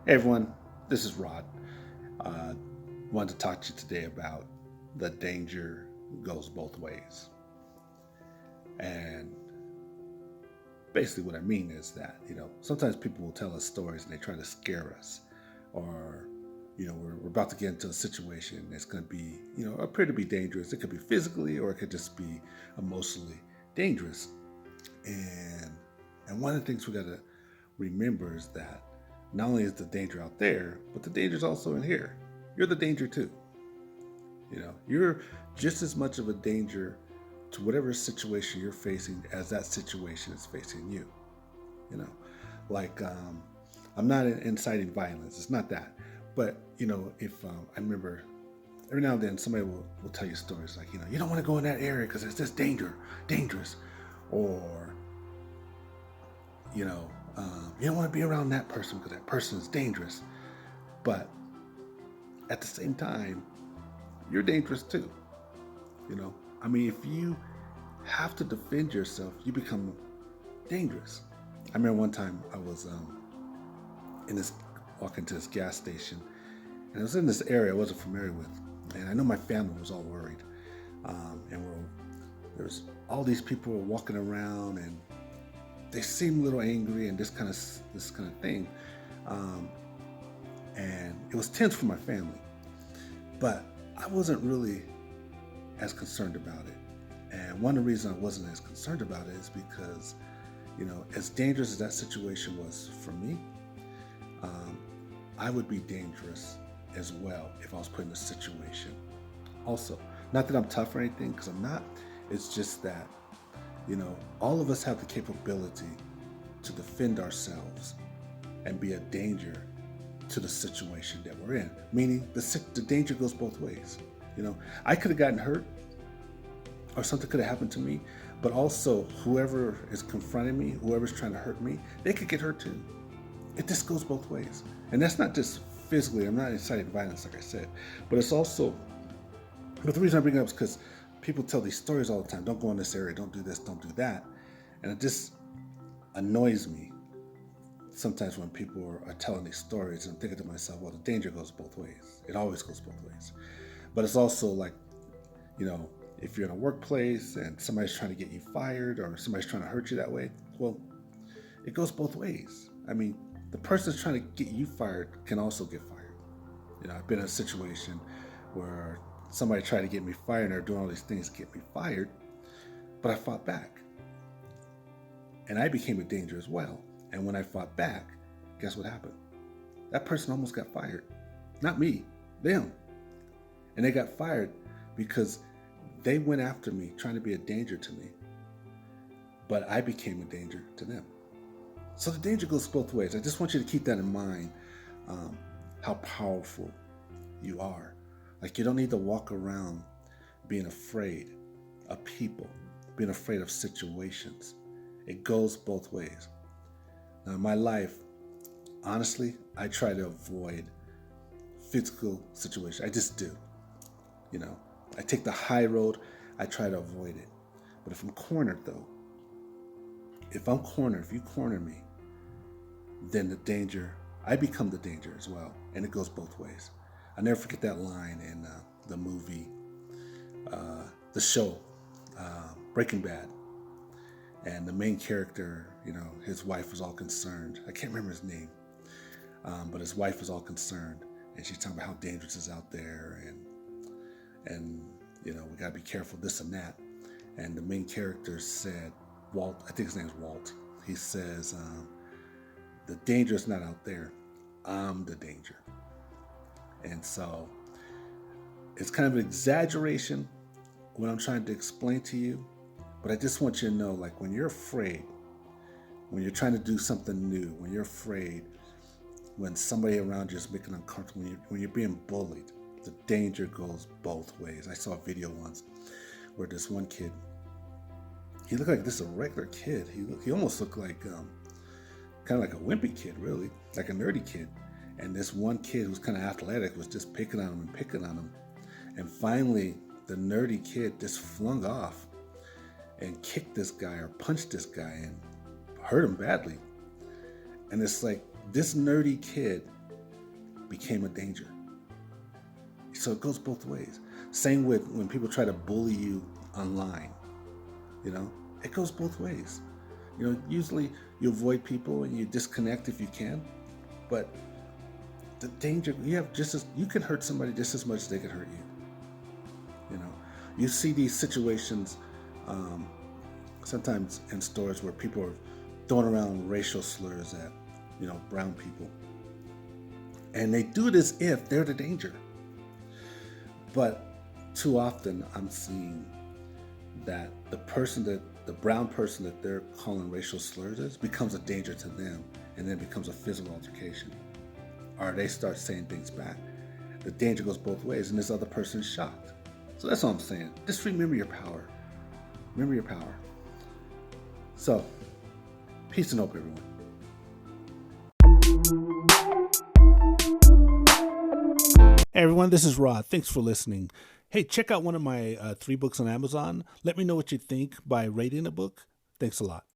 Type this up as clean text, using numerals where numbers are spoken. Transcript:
Hey everyone, this is Rod. Uh, Wanted to talk to you today about the danger goes both ways. And basically, what I mean is that, sometimes people will tell us stories and they try to scare us. Or, we're about to get into a situation that's going to be, appear to be dangerous. It could be physically or it could just be emotionally dangerous. And, and one of the things we got to remember is that not only is the danger out there, but the danger is also in here. You're the danger too. You're just as much of a danger to whatever situation you're facing as that situation is facing you. You know, like I'm not inciting violence. It's not that. But if I remember every now and then somebody will tell you stories like you don't want to go in that area because it's just dangerous, or you don't want to be around that person because that person is dangerous. But at the same time, you're dangerous too. I mean, if you have to defend yourself, you become dangerous. I remember one time I was in this walking to this gas station, and I was in this area I wasn't familiar with, and I know my family was all worried, there's all these people were walking around, and they seemed a little angry and this kind of thing, um, and it was tense for my family, but I wasn't really as concerned about it. And one of the reasons I wasn't as concerned about it is because, as dangerous as that situation was for me, um, I would be dangerous as well if I was put in a situation. Also, not that I'm tough or anything, because I'm not. It's just that, all of us have the capability to defend ourselves and be a danger to the situation that we're in. Meaning, the danger goes both ways. I could have gotten hurt or something could have happened to me, but also whoever is confronting me, whoever's trying to hurt me, they could get hurt too. It just goes both ways. And that's not just physically, I'm not inciting violence, like I said, but it's also, but the reason I bring it up is because people tell these stories all the time. Don't go in this area, don't do this, don't do that. And it just annoys me sometimes when people are telling these stories and thinking to myself, well, the danger goes both ways. It always goes both ways. But it's also like, you know, if you're in a workplace and somebody's trying to get you fired or somebody's trying to hurt you that way, well, it goes both ways. I mean, the person that's trying to get you fired can also get fired. I've been in a situation where somebody tried to get me fired and they're doing all these things to get me fired, but I fought back. And I became a danger as well. And when I fought back, guess what happened? That person almost got fired. Not me, them. And they got fired because they went after me trying to be a danger to me. But I became a danger to them. So the danger goes both ways. I just want you to keep that in mind, how powerful you are. Like, you don't need to walk around being afraid of people, being afraid of situations. It goes both ways. Now, in my life, honestly, I try to avoid physical situations. I just do. You know, I take the high road, I try to avoid it. But if I'm cornered, though, if you corner me, then I become the danger as well. And it goes both ways. I never forget that line in the movie, the show, Breaking Bad. And the main character, his wife was all concerned. I can't remember his name, but his wife was all concerned. And she's talking about how dangerous it is out there. And we got to be careful, this and that. And the main character said, Walt, I think his name is Walt. He says, the danger is not out there. I'm the danger. And so it's kind of an exaggeration what I'm trying to explain to you. But I just want you to know, like, when you're afraid, when you're trying to do something new, when you're afraid, when somebody around you is making uncomfortable, when you're being bullied, the danger goes both ways. I saw a video once where this one kid, he looked like this a regular kid. He almost looked like kind of like a wimpy kid, really, like a nerdy kid. And this one kid who's kind of athletic was just picking on him and picking on him. And finally, the nerdy kid just flung off and kicked this guy or punched this guy and hurt him badly. And it's like, this nerdy kid became a danger. So it goes both ways. Same with when people try to bully you online, it goes both ways. Usually you avoid people and you disconnect if you can, but the danger you can hurt somebody just as much as they can hurt you. You see these situations sometimes in stores where people are throwing around racial slurs at brown people, and they do it as if they're the danger. But too often I'm seeing that the brown person that they're calling racial slurs is becomes a danger to them, and then becomes a physical altercation, or they start saying things back. The danger goes both ways, and this other person is shocked. So that's all I'm saying. Just remember your power. Remember your power. So, peace and hope, everyone. Hey everyone, this is Rod. Thanks for listening. Hey, check out one of my 3 books on Amazon. Let me know what you think by rating a book. Thanks a lot.